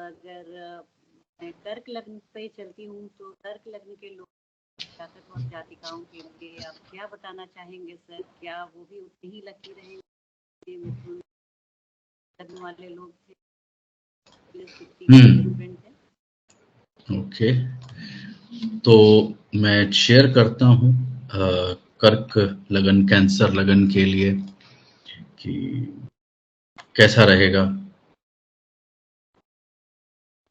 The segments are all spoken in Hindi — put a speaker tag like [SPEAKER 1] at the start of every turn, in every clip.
[SPEAKER 1] अगर मैं कर्क लग्न पे चलती हूँ तो कर्क लग्न के लोग जातक और जातिकाओं के लिए आप क्या बताना चाहेंगे सर? क्या वो भी उतनी ही लकी रहेंगे मिथुन लग्न वाले लोग थे? डिफरेंट है।
[SPEAKER 2] ओके, तो मैं शेयर करता हूँ कर्क लगन, कैंसर लगन के लिए कि कैसा रहेगा।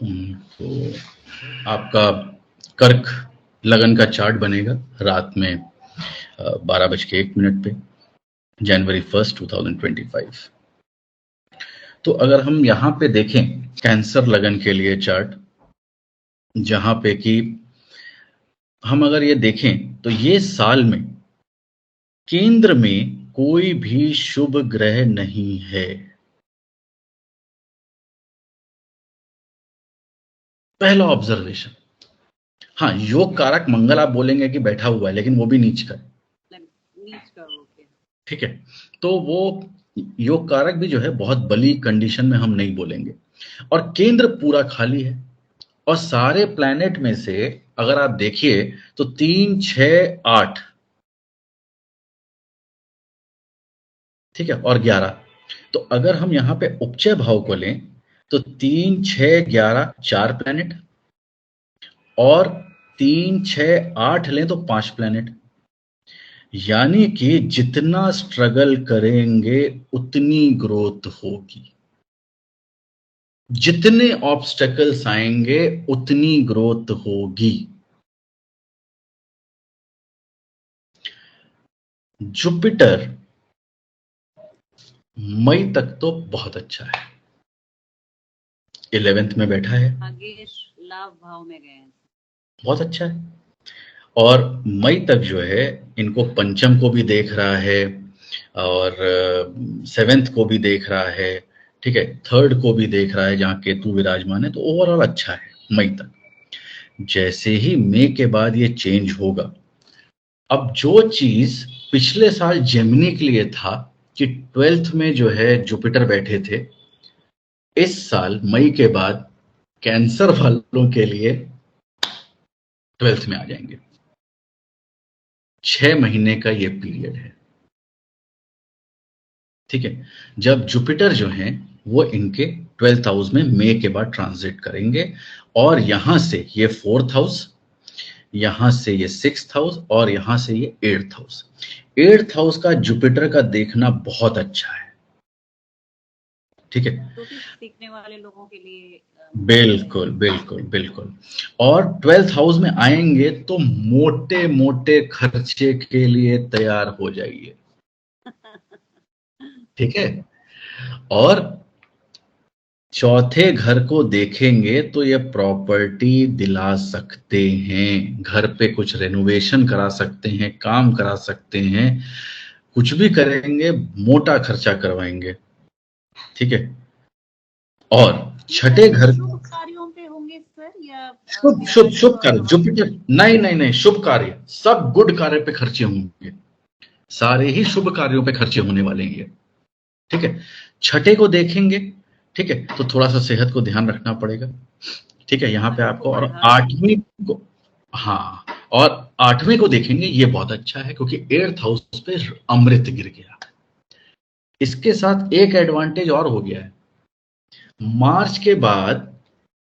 [SPEAKER 2] तो आपका कर्क लगन का चार्ट बनेगा रात में 12:01 पे, जनवरी 1, 2025। तो अगर हम यहाँ पे देखें कैंसर लगन के लिए चार्ट, जहां पे कि हम अगर ये देखें तो ये साल में केंद्र में कोई भी शुभ ग्रह नहीं है। पहला ऑब्जर्वेशन। हाँ, योग कारक मंगल आप बोलेंगे कि बैठा हुआ है, लेकिन वो भी नीच का है। ठीक है, तो वो योग कारक भी जो है बहुत बली कंडीशन में हम नहीं बोलेंगे। और केंद्र पूरा खाली है, और सारे प्लैनेट में से अगर आप देखिए तो 3, 6, 8, ठीक है, और 11। तो अगर हम यहां पे उपचय भाव को लें तो 3, 6, 11 4 प्लैनेट, और 3, 6, 8 लें तो 5 प्लैनेट। यानी कि जितना स्ट्रगल करेंगे उतनी ग्रोथ होगी, जितने ऑब्स्टेकल्स आएंगे उतनी ग्रोथ होगी। जुपिटर मई तक तो बहुत अच्छा है, 11th में बैठा है,
[SPEAKER 1] आगे लाभ भाव में गए हैं,
[SPEAKER 2] बहुत अच्छा है। और मई तक जो है इनको पंचम को भी देख रहा है, और 7th को भी देख रहा है, ठीक है, 3rd को भी देख रहा है जहां केतु विराजमान है। तो ओवरऑल अच्छा है मई तक। जैसे ही मई के बाद ये चेंज होगा, अब जो चीज पिछले साल जेमिनी के लिए था कि 12th में जो है जुपिटर बैठे थे, इस साल मई के बाद कैंसर वालों के लिए 12th में आ जाएंगे। 6 महीने का ये पीरियड है, ठीक है, जब जुपिटर जो है वो इनके 12th हाउस में मई के बाद ट्रांजिट करेंगे, और यहां से ये 4th हाउस, यहां से ये 6th हाउस, और यहां से ये 8th हाउस। 8th हाउस का जुपिटर का देखना बहुत अच्छा है, ठीक है,
[SPEAKER 1] तो भी सीखने वाले लोगों के लिए
[SPEAKER 2] बिल्कुल बिल्कुल बिल्कुल। और 12th हाउस में आएंगे तो मोटे मोटे खर्चे के लिए तैयार हो जाइए, ठीक है। और चौथे घर को देखेंगे तो ये प्रॉपर्टी दिला सकते हैं, घर पे कुछ रेनोवेशन करा सकते हैं, काम करा सकते हैं, कुछ भी करेंगे, मोटा खर्चा करवाएंगे, ठीक है। और छठे घर,
[SPEAKER 1] शुभ कार्यों पे होंगे सर, या
[SPEAKER 2] शुभ शुभ शुभ कार्य जुपिटर, नहीं नहीं नहीं, शुभ कार्य, सब गुड कार्य पे खर्चे होंगे, सारे ही शुभ कार्यों पे खर्चे होने वाले हैं, ठीक है। छठे को देखेंगे, ठीक है, तो थोड़ा सा सेहत को ध्यान रखना पड़ेगा, ठीक है, यहाँ पे आपको। और 8वीं को, हाँ, और 8वें को देखेंगे, ये बहुत अच्छा है क्योंकि 8th हाउस पे अमृत गिर गया। इसके साथ एक एडवांटेज और हो गया है, मार्च के बाद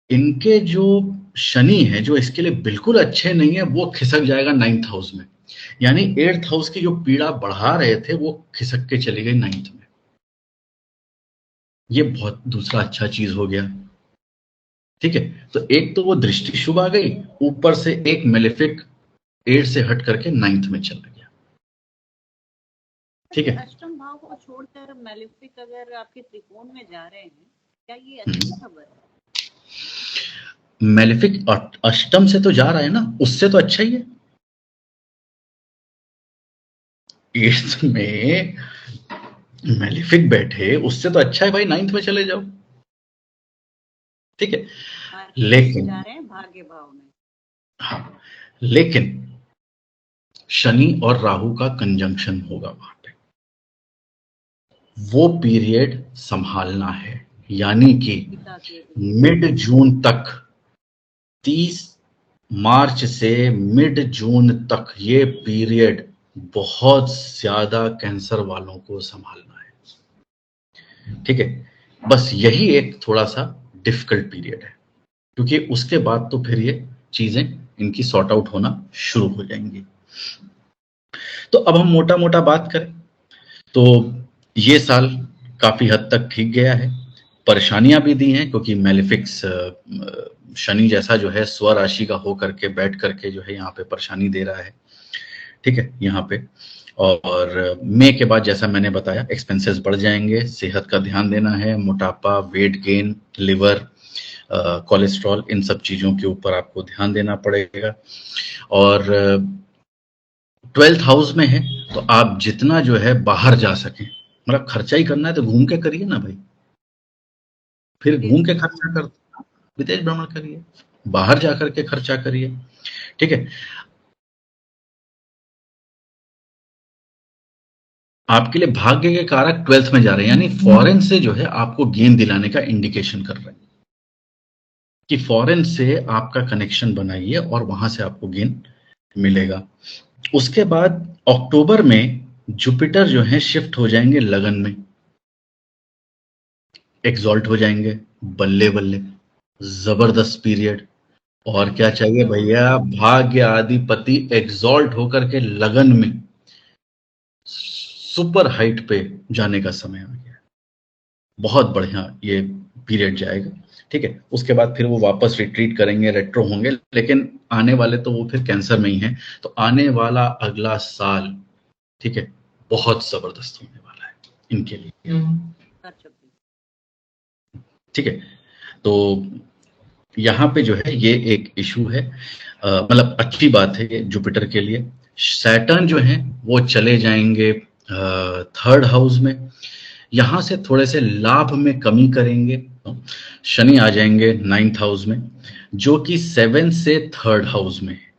[SPEAKER 2] इनके जो शनि है, जो इसके लिए बिल्कुल अच्छे नहीं है, वो खिसक जाएगा 9th हाउस में। यानी 8th हाउस की जो पीड़ा बढ़ा रहे थे वो खिसक के चली गई 9th में। ये बहुत दूसरा अच्छा चीज हो गया, ठीक है। तो एक तो वो दृष्टि शुभ आ गई, ऊपर से एक मेलेफिक 8 से हट करके 9th में चला गया, ठीक है।
[SPEAKER 1] अष्टम भाव को छोड़कर मेलेफिक अगर आपके त्रिकोण में जा रहे हैं, क्या ये अच्छी खबर है?
[SPEAKER 2] मेलेफिक अष्टम से तो जा रहा है ना, उससे तो अच्छा ही है। 8th में मेलेफिक बैठे, उससे तो अच्छा है भाई 9th में चले जाओ, ठीक है। लेकिन
[SPEAKER 1] जा रहे हैं भाग्य भाव में,
[SPEAKER 2] हाँ, लेकिन शनि और राहु का कंजंक्शन होगा वहां पे, वो पीरियड संभालना है, यानी कि
[SPEAKER 1] पिता के
[SPEAKER 2] मिड जून तक, 30 मार्च से मिड जून तक ये पीरियड बहुत ज्यादा कैंसर वालों को संभालना है। ठीक है, बस यही एक थोड़ा सा डिफिकल्ट पीरियड है, क्योंकि उसके बाद तो फिर ये चीजें इनकी सॉर्ट आउट होना शुरू हो जाएंगी। तो अब हम मोटा मोटा बात करें तो ये साल काफी हद तक ठीक गया है। परेशानियां भी दी हैं, क्योंकि मेलेफिक्स शनि जैसा जो है स्वराशि का हो करके बैठ करके जो है यहाँ पे परेशानी दे रहा है। ठीक है, यहाँ पे और मई के बाद जैसा मैंने बताया एक्सपेंसेस बढ़ जाएंगे, सेहत का ध्यान देना है, मोटापा, वेट गेन, लिवर, कोलेस्ट्रॉल, इन सब चीजों के ऊपर आपको ध्यान देना पड़ेगा। और 12th हाउस में है तो आप जितना जो है बाहर जा सकें, मतलब खर्चा ही करना है तो घूम के करिए ना भाई, फिर घूम के खर्चा कर, विदेश भ्रमण करिए, बाहर जाकर के खर्चा करिए। ठीक है, आपके लिए भाग्य के कारक 12th में जा रहे हैं, यानी फॉरेन से जो है आपको गेन दिलाने का इंडिकेशन कर रहे हैं कि फॉरेन से आपका कनेक्शन बनाइए और वहां से आपको गेन मिलेगा। उसके बाद अक्टूबर में जुपिटर जो है शिफ्ट हो जाएंगे लगन में, एक्सॉल्ट हो जाएंगे, बल्ले बल्ले, जबरदस्त पीरियड। और क्या चाहिए भैया, भाग्य अधिपति एक्सॉल्ट होकर के लगन में सुपर हाइट पे जाने का समय आ गया, बहुत बढ़िया ये पीरियड जाएगा। ठीक है, उसके बाद फिर वो वापस रिट्रीट करेंगे, रेट्रो होंगे, लेकिन आने वाले तो वो फिर कैंसर में ही है। तो आने वाला अगला साल, ठीक है, बहुत जबरदस्त होने वाला है इनके लिए। ठीक है, तो यहाँ पे जो है ये एक इशू है, मतलब अच्छी बात है ये जुपिटर के लिए। सैटर्न जो है वो चले जाएंगे 3rd हाउस में, यहां से थोड़े से लाभ में कमी करेंगे। शनि आ जाएंगे 9th हाउस में, जो कि 7th से 3rd हाउस में है।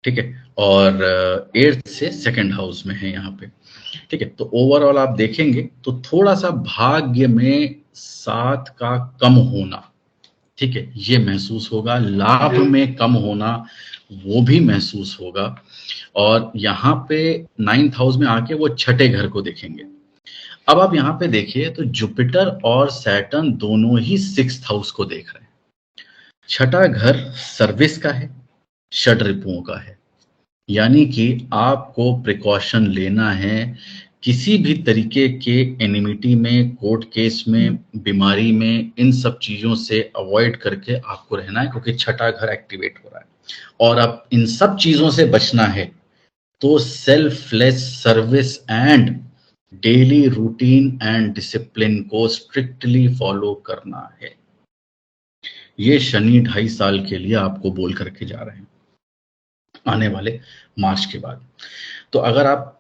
[SPEAKER 2] ठीक है, और 8th से 2nd हाउस में है यहाँ पे। ठीक है, तो ओवरऑल आप देखेंगे तो थोड़ा सा भाग्य में 7 का कम होना, ठीक है, ये महसूस होगा, लाभ में कम होना वो भी महसूस होगा। और यहाँ पे 9th हाउस में आके वो छठे घर को देखेंगे। अब आप यहाँ पे देखिए तो जुपिटर और सैटर्न दोनों ही 6th हाउस को देख रहे हैं। छठा घर सर्विस का है, षड रिपुओं का है, यानी कि आपको प्रिकॉशन लेना है, किसी भी तरीके के एनिमिटी में, कोर्ट केस में, बीमारी में, इन सब चीजों से अवॉइड करके आपको रहना है, क्योंकि छठा घर एक्टिवेट हो रहा है। और अब इन सब चीजों से बचना है तो selfless service and daily routine and discipline को स्ट्रिक्टली फॉलो करना है। ये शनि 2.5 साल के लिए आपको बोल करके जा रहे हैं, आने वाले मार्च के बाद। तो अगर आप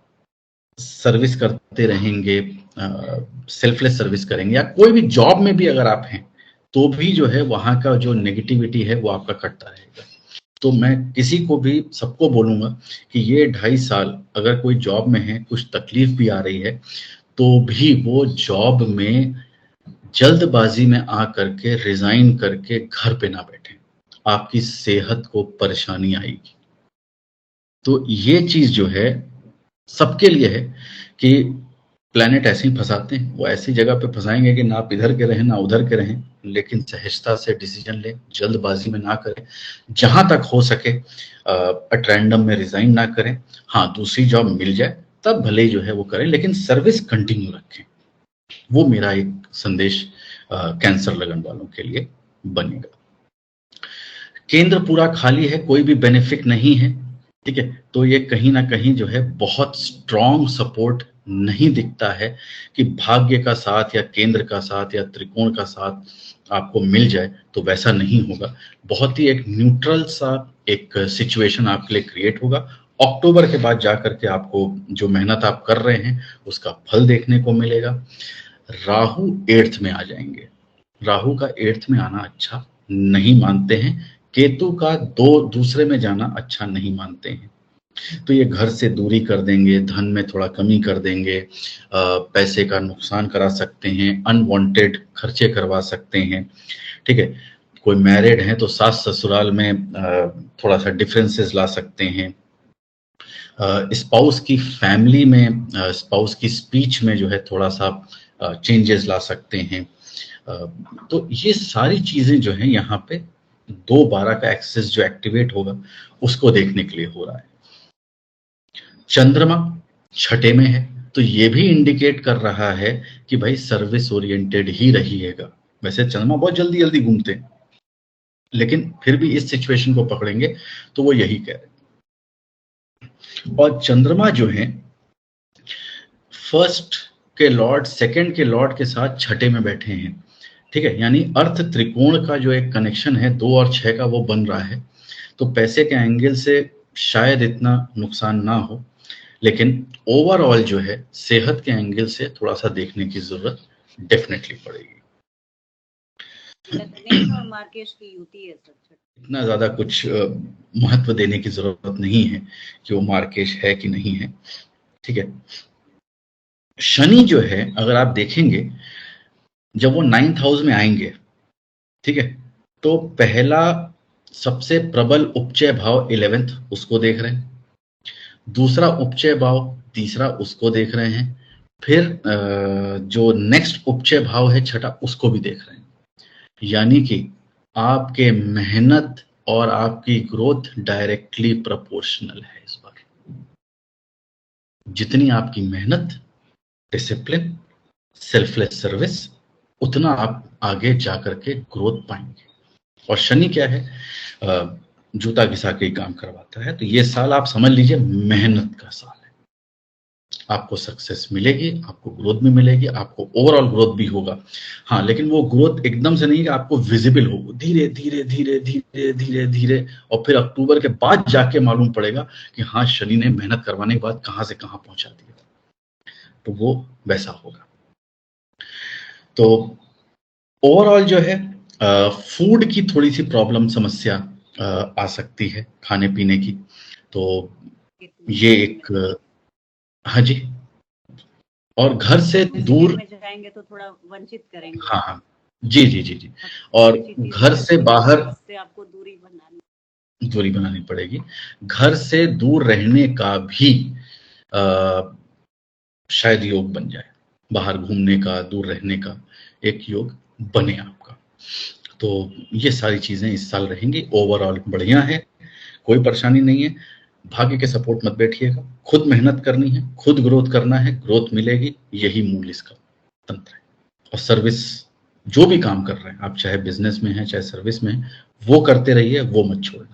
[SPEAKER 2] सर्विस करते रहेंगे, सेल्फलेस सर्विस करेंगे, या कोई भी जॉब में भी अगर आप हैं तो भी जो है वहां का जो नेगेटिविटी है वो आपका कटता रहेगा। तो मैं किसी को भी, सबको बोलूंगा कि ये 2.5 साल अगर कोई जॉब में है, कुछ तकलीफ भी आ रही है, तो भी वो जॉब में जल्दबाजी में आ करके रिजाइन करके घर पे ना बैठे, आपकी सेहत को परेशानी आएगी। तो ये चीज जो है सबके लिए है कि प्लैनेट ऐसे ही फंसाते हैं, वो ऐसी जगह पे फंसाएंगे कि ना आप इधर के रहें ना उधर के रहें, लेकिन सहजता से डिसीजन लें, जल्दबाजी में ना करें, जहां तक हो सके एट रैंडम में रिजाइन ना करें। हाँ, दूसरी जॉब मिल जाए तब भले ही जो है वो करें, लेकिन सर्विस कंटिन्यू रखें। वो मेरा एक संदेश कैंसर लगन वालों के लिए बनेगा। केंद्र पूरा खाली है, कोई भी बेनिफिट नहीं है, ठीक है, तो ये कहीं ना कहीं जो है बहुत स्ट्रॉन्ग सपोर्ट नहीं दिखता है कि भाग्य का साथ या केंद्र का साथ या त्रिकोण का साथ आपको मिल जाए, तो वैसा नहीं होगा। बहुत ही एक न्यूट्रल सा एक सिचुएशन आपके लिए क्रिएट होगा। अक्टूबर के बाद जाकर के आपको जो मेहनत आप कर रहे हैं उसका फल देखने को मिलेगा। राहु 8th में आ जाएंगे, राहु का 8th में आना अच्छा नहीं मानते हैं, केतु का दूसरे में जाना अच्छा नहीं मानते हैं। तो ये घर से दूरी कर देंगे, धन में थोड़ा कमी कर देंगे, पैसे का नुकसान करा सकते हैं, अनवांटेड खर्चे करवा सकते हैं। ठीक है, कोई मैरिड है तो सास ससुराल में थोड़ा सा डिफरेंसेस ला सकते हैं। स्पाउस की फैमिली में, स्पाउस की स्पीच में जो है थोड़ा सा चेंजेस ला सकते हैं। तो ये सारी चीजें जो है यहाँ पे 2/12 का एक्सेस जो एक्टिवेट होगा उसको देखने के लिए हो रहा है। चंद्रमा छठे में है तो ये भी इंडिकेट कर रहा है कि भाई सर्विस ओरिएंटेड ही रहिएगा। वैसे चंद्रमा बहुत जल्दी जल्दी घूमते हैं, लेकिन फिर भी इस सिचुएशन को पकड़ेंगे तो वो यही कह रहे हैं। और चंद्रमा जो है फर्स्ट के लॉर्ड, सेकंड के लॉर्ड के साथ छठे में बैठे हैं। ठीक है, यानी अर्थ त्रिकोण का जो एक कनेक्शन है 2 और 6 का वो बन रहा है। तो पैसे के एंगल से शायद इतना नुकसान ना हो, लेकिन ओवरऑल जो है सेहत के एंगल से थोड़ा सा देखने की जरूरत डेफिनेटली पड़ेगी।
[SPEAKER 1] गणेश और मार्केश की युति है सर।
[SPEAKER 2] इतना ज्यादा कुछ महत्व देने की जरूरत नहीं है कि वो मार्केश है कि नहीं है। ठीक है, शनि जो है अगर आप देखेंगे जब वो 9th हाउस में आएंगे, ठीक है, तो पहला सबसे प्रबल उपचय भाव 11th उसको देख रहे हैं, दूसरा उपचय भाव तीसरा उसको देख रहे हैं, फिर जो नेक्स्ट उपचय भाव है छठा उसको भी देख रहे हैं। यानी कि आपके मेहनत और आपकी ग्रोथ डायरेक्टली प्रोपोर्शनल है इस बार। जितनी आपकी मेहनत, डिसिप्लिन, सेल्फलेस सर्विस, उतना आप आगे जाकर के ग्रोथ पाएंगे। और शनि क्या है, जूता घिसा के ही काम करवाता है। तो ये साल आप समझ लीजिए मेहनत का साल है। आपको सक्सेस मिलेगी, आपको ग्रोथ भी मिलेगी, आपको ओवरऑल ग्रोथ भी होगा। हाँ, लेकिन वो ग्रोथ एकदम से नहीं कि आपको विजिबल हो, धीरे धीरे धीरे धीरे धीरे धीरे, और फिर अक्टूबर के बाद जाके मालूम पड़ेगा कि हाँ शनि ने मेहनत करवाने के बाद कहाँ से कहाँ पहुंचा दिया। तो वो वैसा होगा। तो ओवरऑल जो है फूड की थोड़ी सी प्रॉब्लम, समस्या आ सकती है खाने पीने की। तो ये एक, हाँ जी, और घर से दूर
[SPEAKER 1] में जाएंगे तो थोड़ा वंचित करेंगे।
[SPEAKER 2] हाँ हाँ जी जी जी जी। और घर से बाहर
[SPEAKER 1] से आपको दूरी
[SPEAKER 2] बनानी पड़ेगी। घर से दूर रहने का भी शायद योग बन जाए, बाहर घूमने का, दूर रहने का एक योग बने आपका। तो ये सारी चीजें इस साल रहेंगी। ओवरऑल बढ़िया है, कोई परेशानी नहीं है। भाग्य के सपोर्ट मत बैठिएगा, खुद मेहनत करनी है, खुद ग्रोथ करना है, ग्रोथ मिलेगी, यही मूल इसका तंत्र है। और सर्विस, जो भी काम कर रहे हैं आप, चाहे बिजनेस में है चाहे सर्विस में है, वो करते रहिए, वो मत छोड़िए।